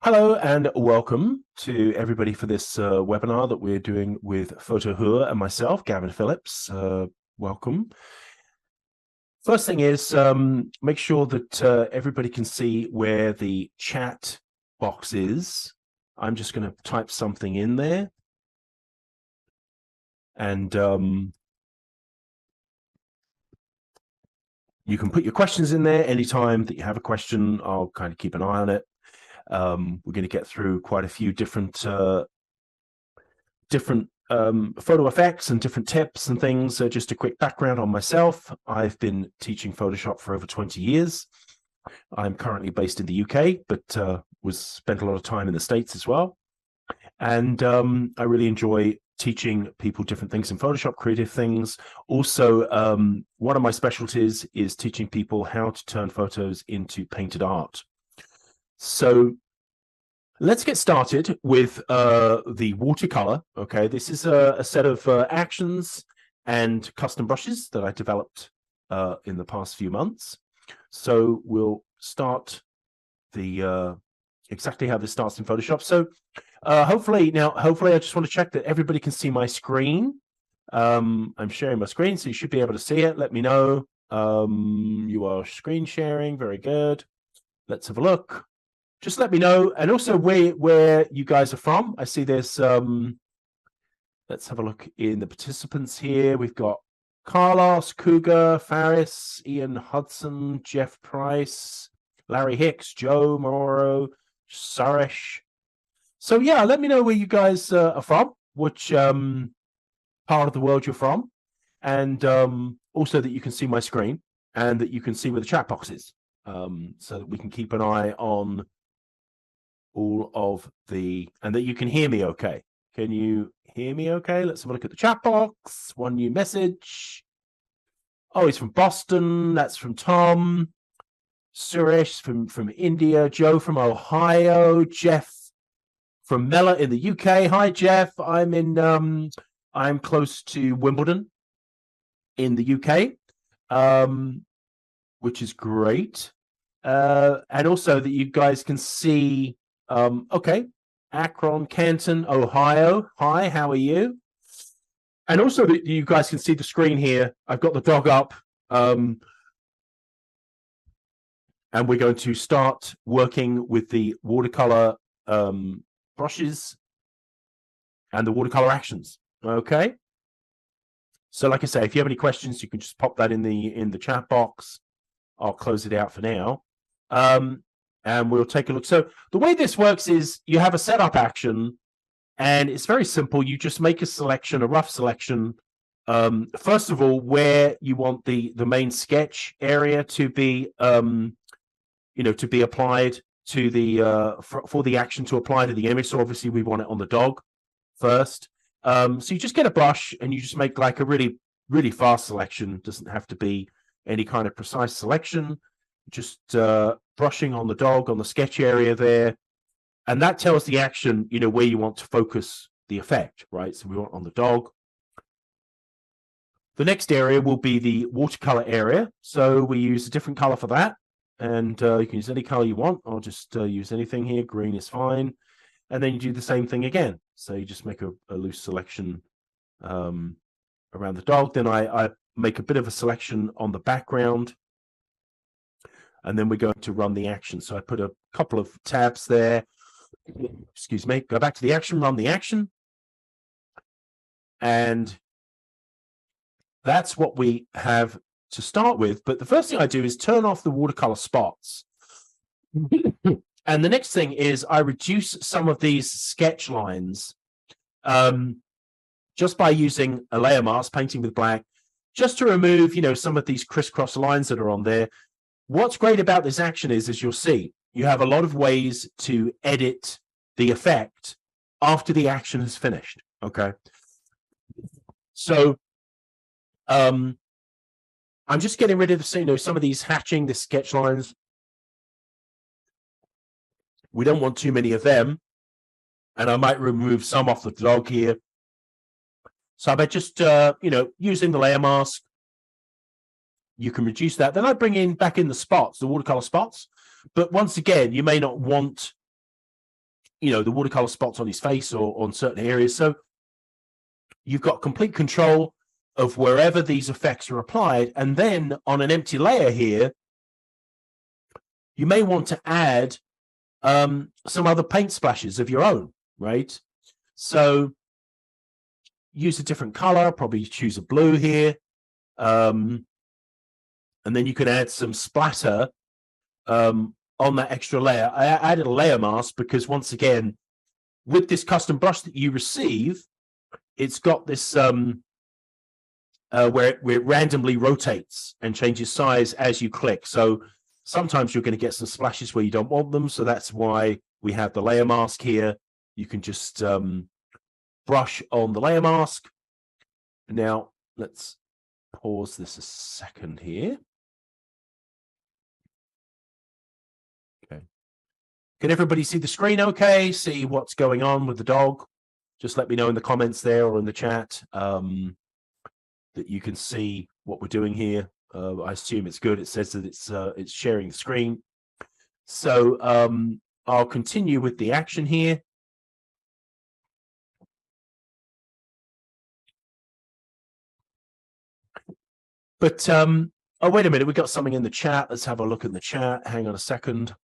Hello and welcome to everybody for this webinar that we're doing with Photohua and myself, Gavin Phillips. Welcome. First thing is make sure that everybody can see where the chat box is. I'm just going to type something in there. And you can put your questions in there anytime that you have a question. I'll kind of keep an eye on it. We're going to get through quite a few different photo effects and different tips and things. So just a quick background on myself. I've been teaching Photoshop for over 20 years. I'm currently based in the UK, but spent a lot of time in the States as well. And I really enjoy teaching people different things in Photoshop, creative things. Also, one of my specialties is teaching people how to turn photos into painted art. So let's get started with the watercolor. Okay, this is a set of actions and custom brushes that I developed in the past few months. So we'll start the exactly how this starts in Photoshop. So hopefully I just want to check that everybody can see my screen. I'm sharing my screen, so you should be able to see it. Let me know. You are screen sharing. Very good. Let's have a look. Just let me know, and also where you guys are from. I see there's let's have a look in the participants here. We've got Carlos, Cougar, Faris, Ian Hudson, Jeff Price, Larry Hicks, Joe Morrow, Suresh. So yeah, let me know where you guys are from, which part of the world you're from, and also that you can see my screen and that you can see where the chat box is, so that we can keep an eye on all of and that you can hear me okay. Can you hear me okay? Let's have a look at the chat box. One new message. Oh, he's from Boston. That's from Tom. Suresh from India. Joe from Ohio. Jeff from Mella in the UK. Hi, Jeff. I'm close to Wimbledon in the UK, which is great. And also that you guys can see. Okay, Akron, Canton, Ohio. Hi, how are you? And also that you guys can see the screen here. I've got the dog up, and we're going to start working with the watercolor brushes and the watercolor actions. Okay. So, like I say, if you have any questions, you can just pop that in the chat box. I'll close it out for now. And we'll take a look. So the way this works is you have a setup action, and it's very simple. You just make a selection, a rough selection. First of all, where you want the main sketch area to be, to be applied to the for the action to apply to the image. So obviously we want it on the dog first. So you just get a brush and you just make like a really, really fast selection. It doesn't have to be any kind of precise selection. Just brushing on the dog on the sketch area there, and that tells the action where you want to focus the effect, right? So we want on the dog. The next area will be the watercolor area, so we use a different color for that, and you can use any color you want. I'll just use anything here. Green is fine. And then you do the same thing again, so you just make a loose selection around the dog. Then I make a bit of a selection on the background, and then we're going to run the action. So I put a couple of tabs there. Excuse me. Go back to the action, run the action. And that's what we have to start with. But the first thing I do is turn off the watercolor spots. And the next thing is I reduce some of these sketch lines just by using a layer mask, painting with black, just to remove, some of these crisscross lines that are on there. What's great about this action is, as you'll see, you have a lot of ways to edit the effect after the action is finished. Okay. So I'm just getting rid of some of these hatching, the sketch lines. We don't want too many of them. And I might remove some off the dog here. So by just using the layer mask, you can reduce that. Then I bring back in the spots, the watercolor spots. But once again, you may not want the watercolor spots on his face or on certain areas. So you've got complete control of wherever these effects are applied. And then on an empty layer here, you may want to add some other paint splashes of your own, right? So use a different color, probably choose a blue here. And then you can add some splatter on that extra layer. I added a layer mask because, once again, with this custom brush that you receive, it's got this where it randomly rotates and changes size as you click. So sometimes you're going to get some splashes where you don't want them. So that's why we have the layer mask here. You can just brush on the layer mask. Now, let's pause this a second here. Okay. Can everybody see the screen okay? See what's going on with the dog? Just let me know in the comments there or in the chat that you can see what we're doing here. I assume it's good. It says that it's sharing the screen. So I'll continue with the action here. But oh, wait a minute, we got something in the chat. Let's have a look in the chat. Hang on a second.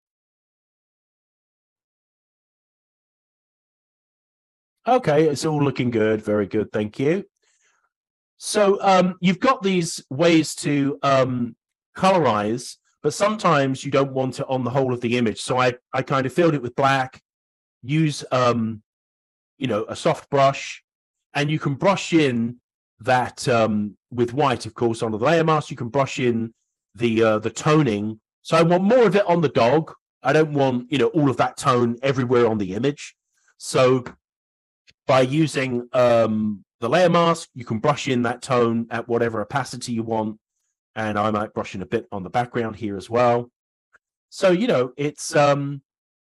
Okay, it's all looking good. Very good. Thank you. So you've got these ways to colorize, but sometimes you don't want it on the whole of the image. So I kind of filled it with black, use a soft brush, and you can brush in that with white, of course, on the layer mask. You can brush in the toning. So I want more of it on the dog. I don't want all of that tone everywhere on the image. So by using the layer mask, you can brush in that tone at whatever opacity you want. And I might brush in a bit on the background here as well. So, it's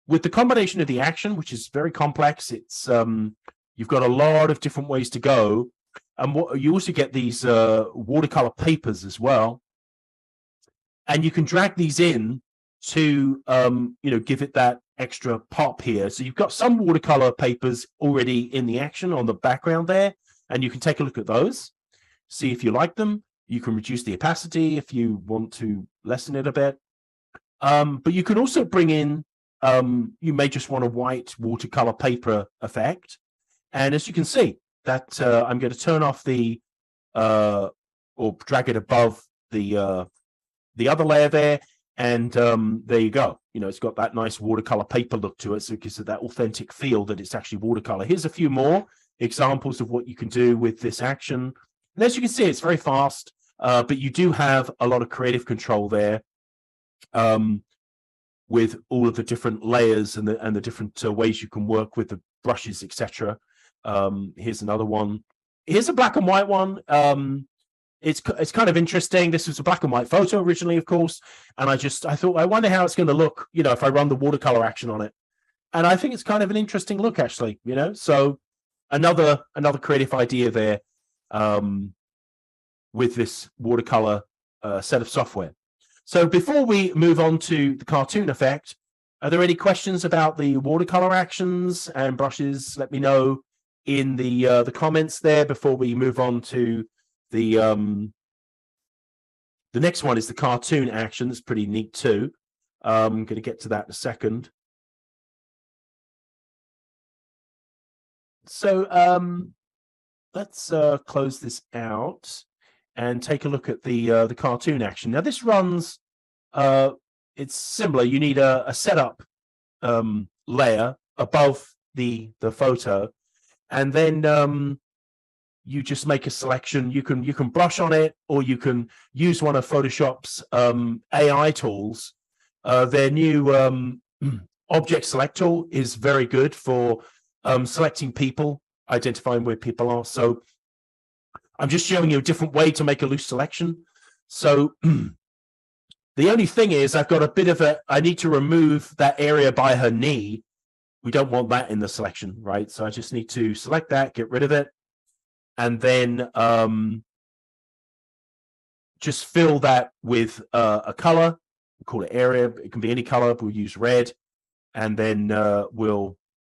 with the combination of the action, which is very complex, it's you've got a lot of different ways to go. And you also get these watercolor papers as well. And you can drag these in to, give it that extra pop here. So you've got some watercolor papers already in the action on the background there, and you can take a look at those, see if you like them. You can reduce the opacity if you want to lessen it a bit. But you can also bring in, you may just want a white watercolor paper effect. And as you can see, that I'm going to turn off the, or drag it above the other layer there. And there you go. It's got that nice watercolor paper look to it. So it gives it that authentic feel that it's actually watercolor. Here's a few more examples of what you can do with this action. And as you can see, it's very fast, but you do have a lot of creative control there with all of the different layers and the different ways you can work with the brushes, etc. Here's another one. Here's a black and white one. It's kind of interesting. This was a black and white photo originally, of course, and I thought, I wonder how it's going to look, if I run the watercolor action on it. And I think it's kind of an interesting look, actually, So another creative idea there with this watercolor set of software. So before we move on to the cartoon effect, are there any questions about the watercolor actions and brushes? Let me know in the comments there before we move on to the next one. Is the cartoon action. That's pretty neat too. I'm going to get to that in a second. So let's close this out and take a look at the cartoon action. Now this runs. It's similar. You need a setup layer above the photo, and then you just make a selection. You can brush on it, or you can use one of Photoshop's AI tools. Their new object select tool is very good for selecting people, identifying where people are. So I'm just showing you a different way to make a loose selection. So the only thing is I've got a bit of I need to remove that area by her knee. We don't want that in the selection, right? So I just need to select that, get rid of it. And then just fill that with a color. We'll call it area. It can be any color. We'll use red. And then we'll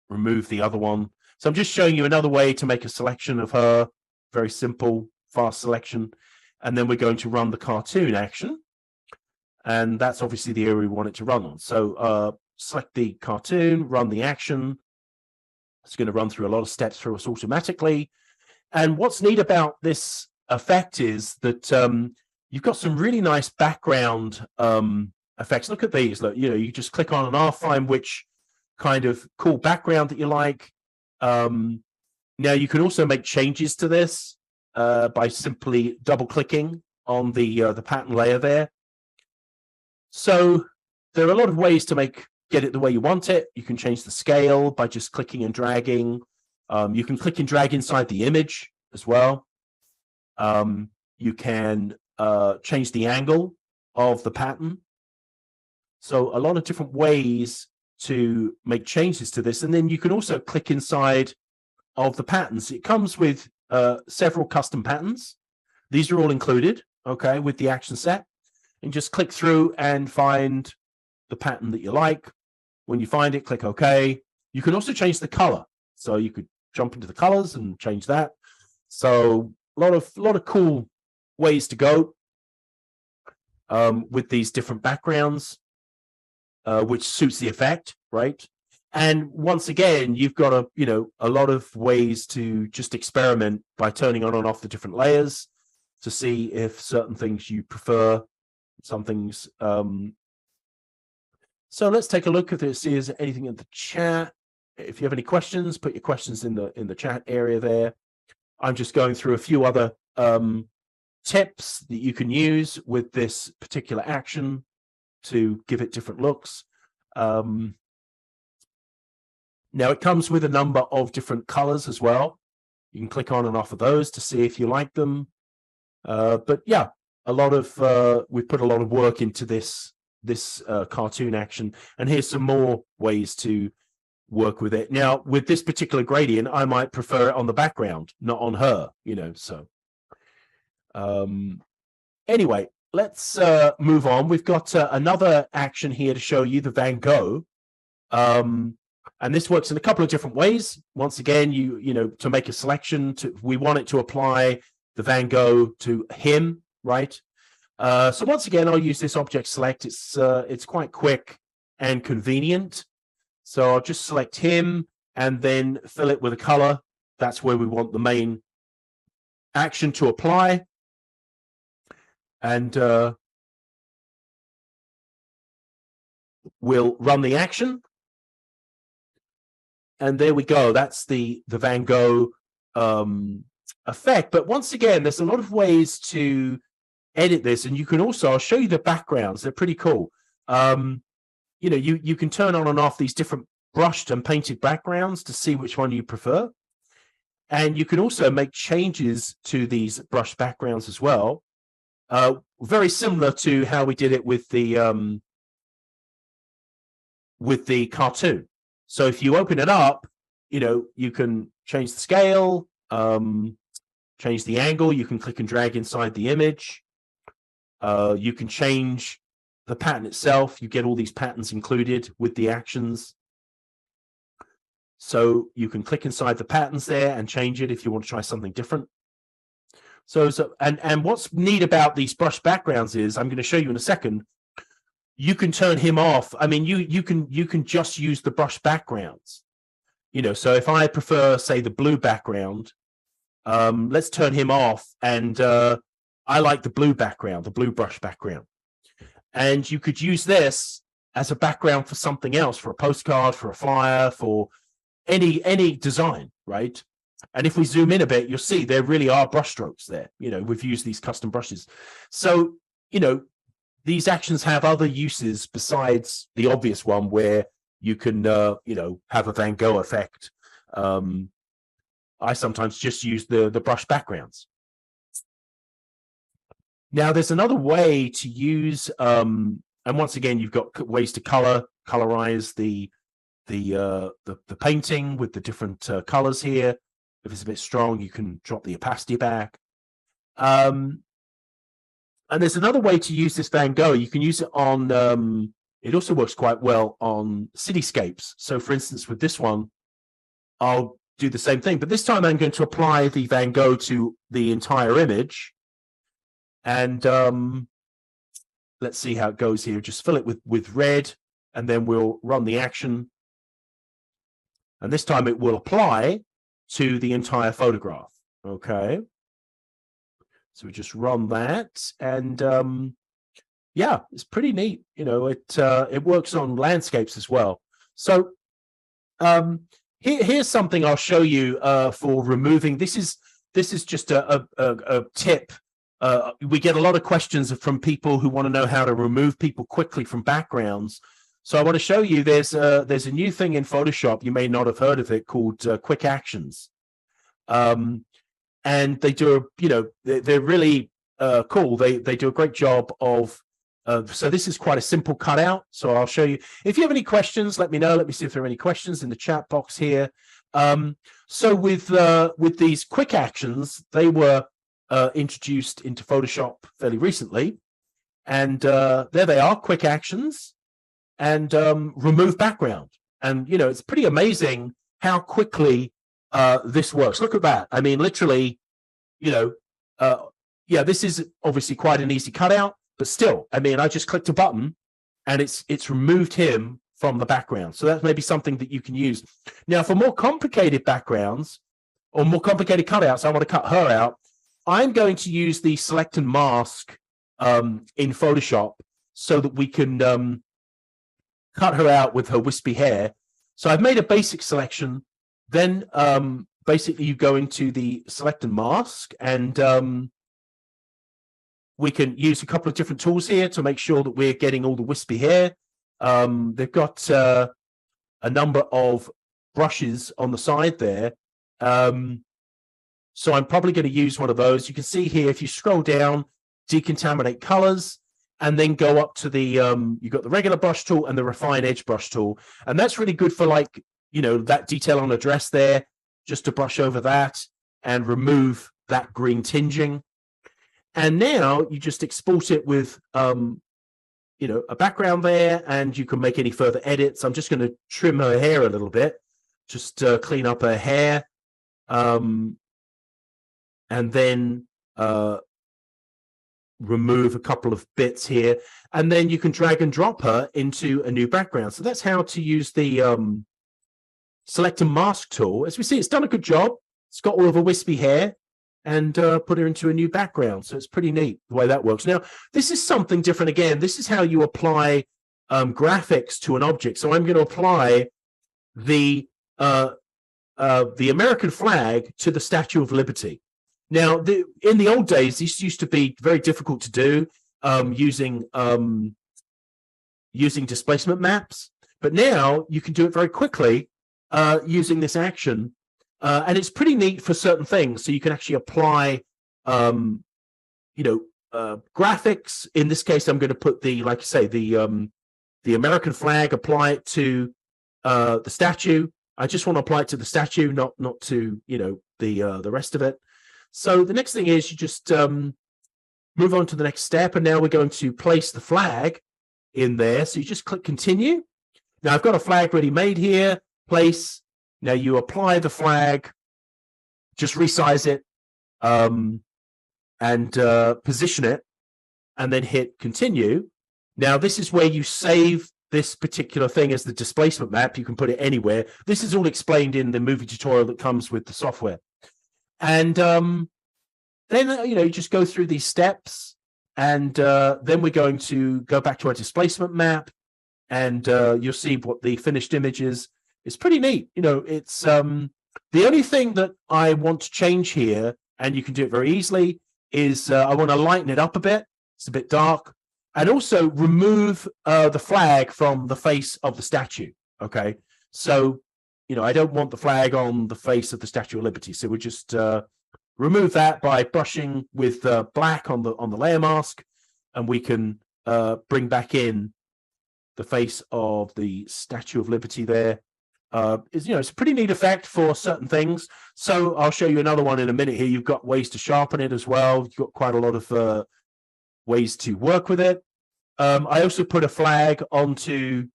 remove the other one. So I'm just showing you another way to make a selection of her. Very simple, fast selection. And then we're going to run the cartoon action. And that's obviously the area we want it to run on. So select the cartoon, run the action. It's going to run through a lot of steps for us automatically. And what's neat about this effect is that you've got some really nice background effects. Look at these. Look, you just click on and off, find which kind of cool background that you like. Now you can also make changes to this by simply double clicking on the pattern layer there. So there are a lot of ways to get it the way you want it. You can change the scale by just clicking and dragging. You can click and drag inside the image as well. You can change the angle of the pattern. So a lot of different ways to make changes to this. And then you can also click inside of the patterns. It comes with several custom patterns. These are all included, okay, with the action set. And just click through and find the pattern that you like. When you find it, click OK. You can also change the color. So you could jump into the colors and change that. So a lot of cool ways to go with these different backgrounds, which suits the effect, right? And once again, you've got a lot of ways to just experiment by turning on and off the different layers to see if certain things you prefer, some things. So let's take a look at this. See, is there anything in the chat? If you have any questions, put your questions in the chat area there. I'm just going through a few other tips that you can use with this particular action to give it different looks. Now it comes with a number of different colors as well. You can click on and off of those to see if you like them. But yeah, we've put a lot of work into this cartoon action, and here's some more ways to work with it. Now, with this particular gradient, I might prefer it on the background, not on her, so. Anyway, let's move on. We've got another action here to show you, the Van Gogh. And this works in a couple of different ways. Once again, to make a selection, we want it to apply the Van Gogh to him, right? So once again, I'll use this object select. It's quite quick and convenient. So I'll just select him and then fill it with a color. That's where we want the main action to apply. And we'll run the action. And there we go. That's the Van Gogh effect. But once again, there's a lot of ways to edit this, and you can also, I'll show you the backgrounds. They're pretty cool. You can turn on and off these different brushed and painted backgrounds to see which one you prefer. And you can also make changes to these brushed backgrounds as well. Very similar to how we did it with the cartoon. So if you open it up, you can change the scale, change the angle. You can click and drag inside the image. You can change the pattern itself. You get all these patterns included with the actions. So you can click inside the patterns there and change it if you want to try something different. And what's neat about these brush backgrounds is, I'm going to show you in a second, you can turn him off. I mean, you can just use the brush backgrounds. So if I prefer, say, the blue background, let's turn him off, and I like the blue background, the blue brush background. And you could use this as a background for something else, for a postcard, for a flyer, for any design, right? And if we zoom in a bit, you'll see there really are brush strokes there. We've used these custom brushes. So, these actions have other uses besides the obvious one where you can, have a Van Gogh effect. I sometimes just use the brush backgrounds. Now, there's another way to use, and once again, you've got ways to colorize the painting with the different colors here. If it's a bit strong, you can drop the opacity back. And there's another way to use this Van Gogh. You can use it on, it also works quite well on cityscapes. So for instance, with this one, I'll do the same thing, but this time I'm going to apply the Van Gogh to the entire image. And let's see how it goes here. Just fill it with red, and then we'll run the action. And this time it will apply to the entire photograph. Okay. So we just run that, and yeah, it's pretty neat. It works on landscapes as well. So here's something I'll show you for removing. This is just a tip. We get a lot of questions from people who want to know how to remove people quickly from backgrounds. So I want to show you there's a new thing in Photoshop, you may not have heard of it, called quick actions. And they do, they're really cool. They do a great job of, so this is quite a simple cutout. So I'll show you. If you have any questions, let me know. Let me see if there are any questions in the chat box here. So with these quick actions, they were introduced into Photoshop fairly recently. And there they are, quick actions, and remove background. And, it's pretty amazing how quickly this works. Look at that. I mean, literally, yeah, this is obviously quite an easy cutout, but still, I mean, I just clicked a button and it's removed him from the background. So that's maybe something that you can use. Now, for more complicated backgrounds or more complicated cutouts, I want to cut her out. I'm going to use the select and mask in Photoshop so that we can cut her out with her wispy hair. So I've made a basic selection. Then basically you go into the select and mask, and we can use a couple of different tools here to make sure that we're getting all the wispy hair. They've got a number of brushes on the side there. So I'm probably going to use one of those. You can see here, if you scroll down, decontaminate colors, and then go up to the, you've got the regular brush tool and the refine edge brush tool. And that's really good for, like, that detail on a dress there, just to brush over that and remove that green tinging. And now you just export it with, a background there, and you can make any further edits. I'm just going to trim her hair a little bit, just clean up her hair. And then remove a couple of bits here, and then you can drag and drop her into a new background. So that's how to use the select and mask tool. As we see, it's done a good job. It's got all of her wispy hair and put her into a new background. So it's pretty neat the way that works. Now, this is something different again. This is how you apply graphics to an object. So I'm going to apply the American flag to the Statue of Liberty. Now, in the old days, this used to be very difficult to do using displacement maps. But now you can do it very quickly using this action. And it's pretty neat for certain things. So you can actually apply, graphics. In this case, I'm going to put like you say, the American flag, apply it to the statue. I just want to apply it to the statue, not to, the rest of it. So the next thing is you just move on to the next step, and now we're going to place the flag in there. So you just click continue. Now I've got a flag ready made here, place. Now you apply the flag, just resize it, and position it, and then hit continue. Now this is where you save this particular thing as the displacement map. You can put it anywhere. This is all explained in the movie tutorial that comes with the software. And then, you just go through these steps, and then we're going to go back to our displacement map, and you'll see what the finished image is. It's pretty neat. It's the only thing that I want to change here, and you can do it very easily, is I want to lighten it up a bit. It's a bit dark. And also remove the flag from the face of the statue. Okay. So, I don't want the flag on the face of the Statue of Liberty. So we'll just remove that by brushing with black on the layer mask, and we can bring back in the face of the Statue of Liberty there. It's a pretty neat effect for certain things. So I'll show you another one in a minute here. You've got ways to sharpen it as well. You've got quite a lot of ways to work with it. I also put a flag onto,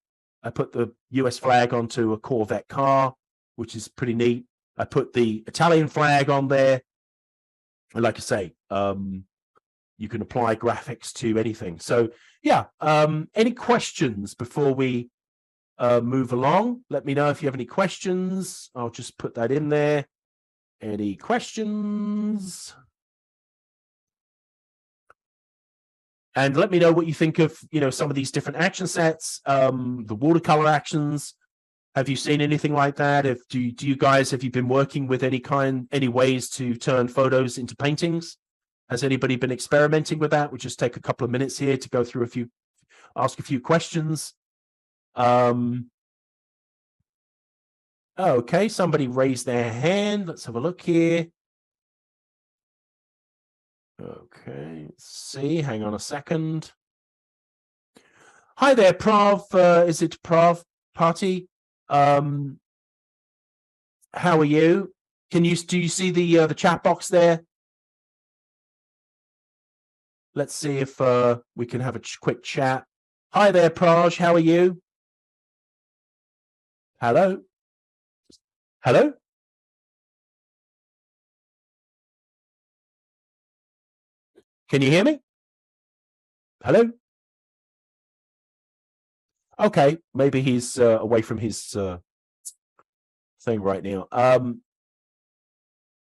I put the US flag onto a Corvette car. which is pretty neat. I put the Italian flag on there. And like I say, you can apply graphics to anything. So yeah, any questions before we move along? Let me know if you have any questions. I'll just put that in there. Any questions? And let me know what you think of, some of these different action sets, the watercolor actions. Have you seen anything like that? Do you guys, have you been working with any ways to turn photos into paintings? Has anybody been experimenting with that? We'll just take a couple of minutes here to go through ask a few questions. Okay, somebody raised their hand. Let's have a look here. Okay, let's see. Hang on a second. Hi there, Prav. Is it Prav Party? How are you? Do you see the chat box there? Let's see if we can have a quick chat. Hi there, Praj. How are you? Hello? Hello? Can you hear me? Hello? Okay, maybe he's away from his thing right now.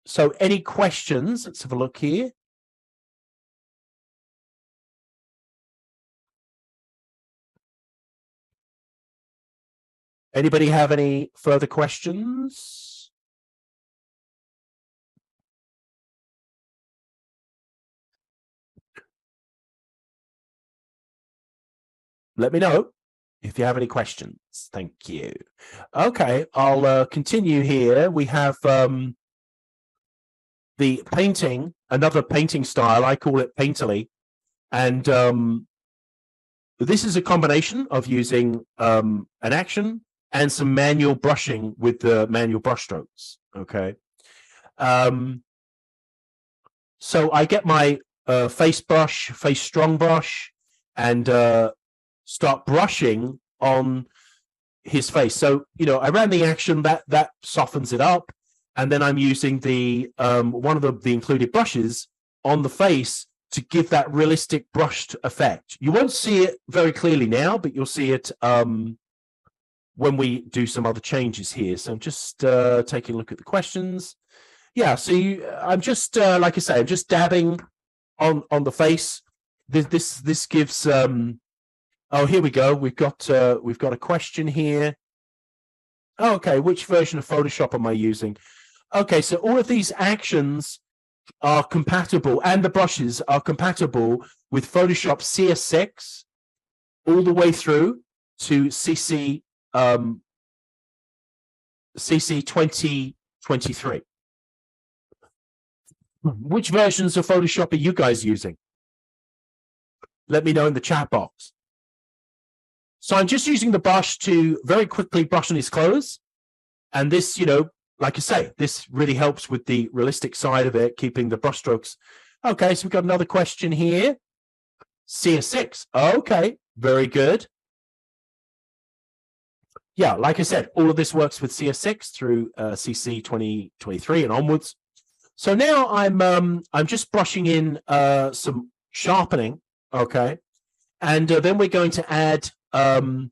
So any questions? Let's have a look here. Anybody have any further questions? Let me know if you have any questions. Thank you. Okay, I'll continue here. We have the painting, another painting style. I call it painterly. And this is a combination of using an action and some manual brushing with the manual brush strokes. Okay. So I get my face strong brush, and start brushing on his face. So, I ran the action that softens it up. And then I'm using the one of the included brushes on the face to give that realistic brushed effect. You won't see it very clearly now, but you'll see it when we do some other changes here. So I'm just taking a look at the questions. Yeah, so I'm just, like I say, I'm just dabbing on the face. This gives, oh, here we go. We've got a question here. Oh, okay, which version of Photoshop am I using? Okay, so all of these actions are compatible, and the brushes are compatible with Photoshop CS6 all the way through to CC 2023. Which versions of Photoshop are you guys using? Let me know in the chat box. So I'm just using the brush to very quickly brush on his clothes. And this, like I say, this really helps with the realistic side of it, keeping the brush strokes. Okay, so we've got another question here. CS6. Okay, very good. Yeah, like I said, all of this works with CS6 through CC 2023 and onwards. So now I'm just brushing in some sharpening, okay, and then we're going to add the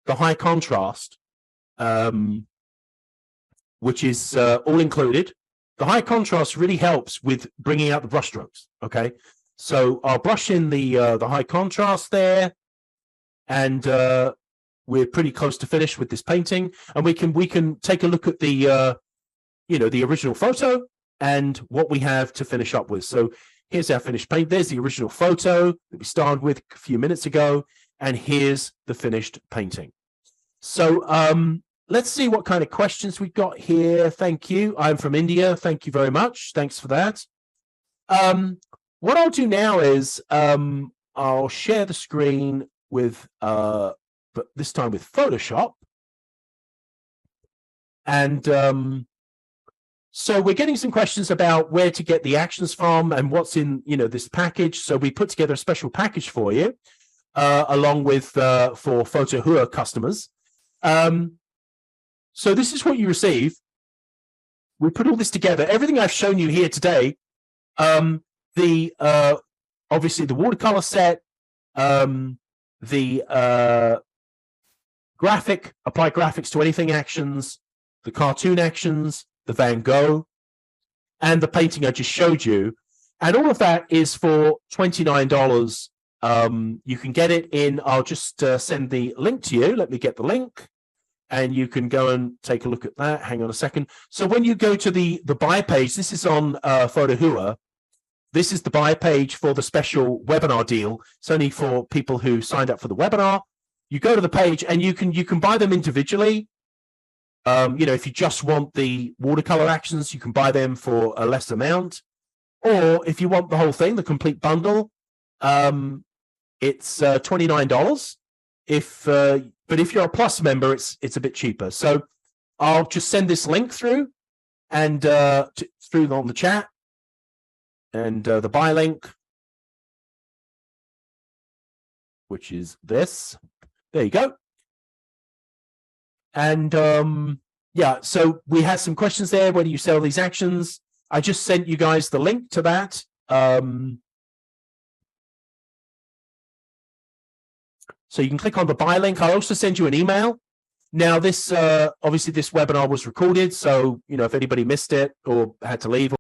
high contrast, which is all included. The high contrast really helps with bringing out the brush strokes. Okay, so I'll brush in the high contrast there, and we're pretty close to finish with this painting. And we can take a look at the the original photo and what we have to finish up with. So here's our finished paint. There's the original photo that we started with a few minutes ago, and here's the finished painting. So let's see what kind of questions we've got here. Thank you. I'm from India. Thank you very much. Thanks for that. What I'll do now is I'll share the screen with, but this time with Photoshop. And so we're getting some questions about where to get the actions from and what's in, this package. So we put together a special package for you, along with for Photo Hua customers. So this is what you receive. We put all this together. Everything I've shown you here today, obviously the watercolor set, the apply graphics to anything actions, the cartoon actions, the Van Gogh, and the painting I just showed you. And all of that is for $29. You can get it in, I'll just send the link to you. Let me get the link. And you can go and take a look at that. Hang on a second. So when you go to the buy page, this is on Photohua. This is the buy page for the special webinar deal. It's only for people who signed up for the webinar. You go to the page and you can buy them individually. If you just want the watercolor actions, you can buy them for a less amount. Or if you want the whole thing, the complete bundle, it's $29. But if you're a Plus member, it's a bit cheaper. So I'll just send this link through and through on the chat, and the buy link, which is this. There you go. And yeah, so we had some questions there. Where do you sell these actions? I just sent you guys the link to that. So you can click on the buy link. I'll also send you an email. Now, this obviously this webinar was recorded, so if anybody missed it or had to leave